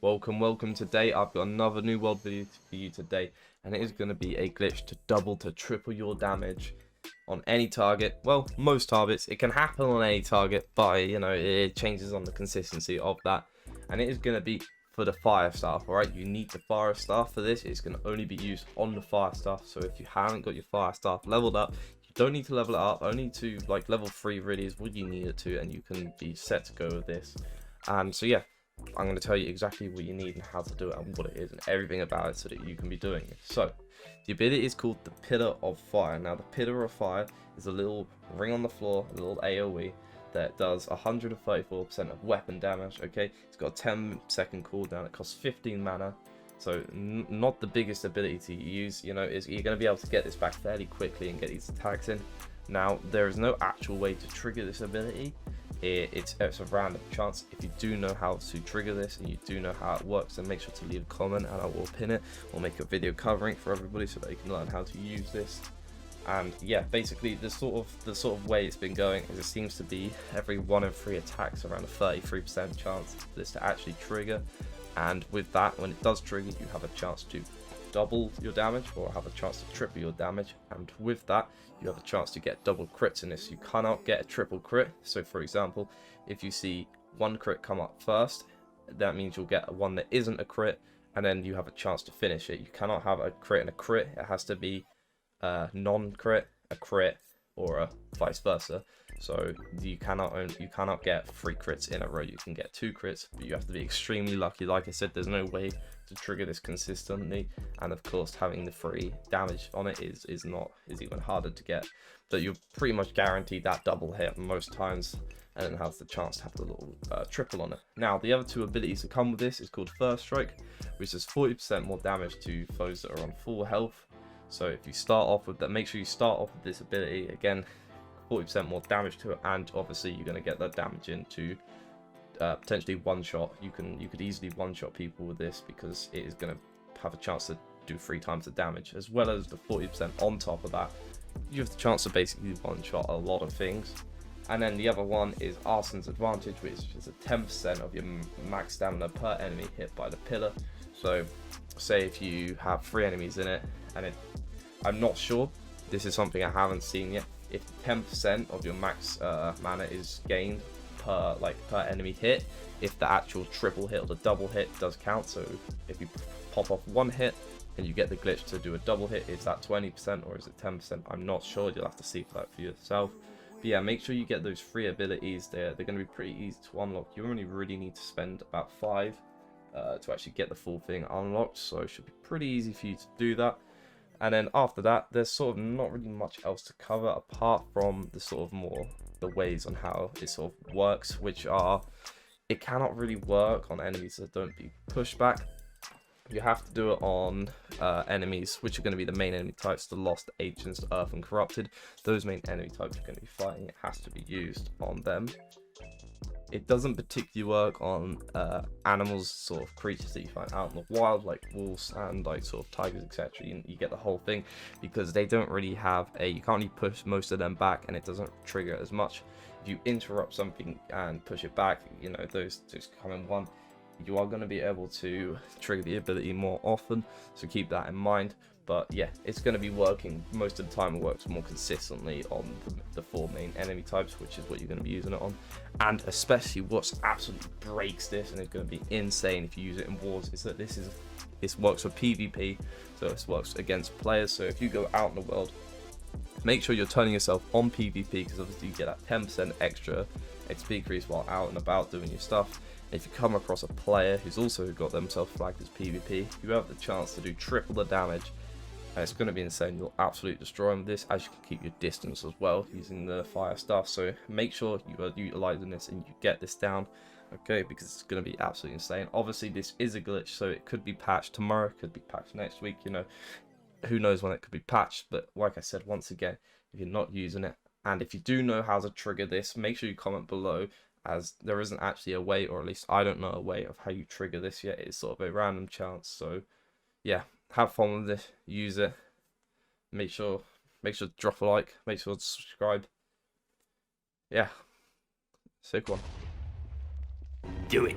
Welcome. Today I've got another new world video for you today, and it is going to be a glitch to double to triple your damage on any target. Well, most targets. It can happen on any target, but it changes on the consistency of that, and it is going to be for the fire staff. All right, you need the fire staff for this. It's going to only be used on the fire staff. So if you haven't got your fire staff leveled up, you don't need to level it up. Only to like level 3 really is what you need it to, and you can be set to go with this. And so yeah, I'm going to tell you exactly what you need and how to do it and what it is and everything about it so that you can be doing it. So the ability is called the Pillar of Fire. Now the Pillar of Fire is a little ring on the floor, a little AoE that does 134% of weapon damage. Okay, it's got a 10-second cooldown. It costs 15 mana, so not the biggest ability to use. You're going to be able to get this back fairly quickly and get these attacks in. Now there is no actual way to trigger this ability. It's a random chance. If you do know how to trigger this and you do know how it works, then make sure to leave a comment and I will pin it or make a video covering for everybody so they can learn how to use this. And yeah, basically the sort of way it's been going is it seems to be every 1 in 3 attacks around a 33% chance for this to actually trigger. And with that, when it does trigger, you have a chance to double your damage or have a chance to triple your damage, and with that you have a chance to get double crits in this. You cannot get a triple crit. So for example, if you see one crit come up first, that means you'll get one that isn't a crit, and then you have a chance to finish it. You cannot have a crit and a crit. It has to be a non-crit, a crit, or a vice versa. So you cannot get 3 crits in a row. You can get 2 crits, but you have to be extremely lucky. Like I said, there's no way to trigger this consistently, and of course having the free damage on it is even harder to get. But you're pretty much guaranteed that double hit most times, and then has the chance to have the little triple on it. Now the other 2 abilities that come with this is called First Strike, which is 40% more damage to foes that are on full health. So if you start off with that, make sure you start off with this ability. Again, 40% more damage to it, and obviously you're going to get that damage into potentially one shot. You could easily one shot people with this because it is going to have a chance to do 3 times the damage, as well as the 40% on top of that. You have the chance to basically one shot a lot of things. And then the other one is Arson's Advantage, which is a 10% of your max stamina per enemy hit by the pillar. So say if you have 3 enemies in it, and I'm not sure, this is something I haven't seen yet, if 10% of your max mana is gained per enemy hit, if the actual triple hit or the double hit does count. So if you pop off 1 hit and you get the glitch to do a double hit, is that 20% or is it 10%? I'm not sure. You'll have to see for that for yourself. But yeah, make sure you get those 3 abilities. They're going to be pretty easy to unlock. You only really need to spend about 5 to actually get the full thing unlocked, so it should be pretty easy for you to do that. And then after that, there's sort of not really much else to cover apart from the sort of more the ways on how it sort of works, which are, it cannot really work on enemies that don't be pushback. You have to do it on enemies which are going to be the main enemy types: the Lost, Agents, Earth, and Corrupted. Those main enemy types you're going to be fighting. It has to be used on them. It doesn't particularly work on animals, sort of creatures that you find out in the wild, like wolves and like sort of tigers, etc. You get the whole thing because they don't really have you can't really push most of them back, and it doesn't trigger as much. If you interrupt something and push it back, those come in one. You are going to be able to trigger the ability more often, so keep that in mind. But yeah, it's going to be working most of the time. It works more consistently on the 4 main enemy types, which is what you're going to be using it on. And especially what's absolutely breaks this, and it's going to be insane if you use it in wars, is that this works for PvP, so this works against players. So if you go out in the world, make sure you're turning yourself on PvP, because obviously you get that 10% extra XP increase while out and about doing your stuff. And if you come across a player who's also got themselves flagged as PvP, you have the chance to do triple the damage. And it's going to be insane. You'll absolutely destroy them with this, as you can keep your distance as well using the fire stuff. So make sure you are utilizing this and you get this down, okay, because it's going to be absolutely insane. Obviously this is a glitch, so it could be patched tomorrow, could be patched next week, who knows when it could be patched. But like I said, once again, if you're not using it, and if you do know how to trigger this, make sure you comment below, as there isn't actually a way, or at least I don't know a way of how you trigger this yet. It's sort of a random chance. So yeah, have fun with this, use it. Make sure to drop a like, make sure to subscribe. Yeah, sick one. Do it.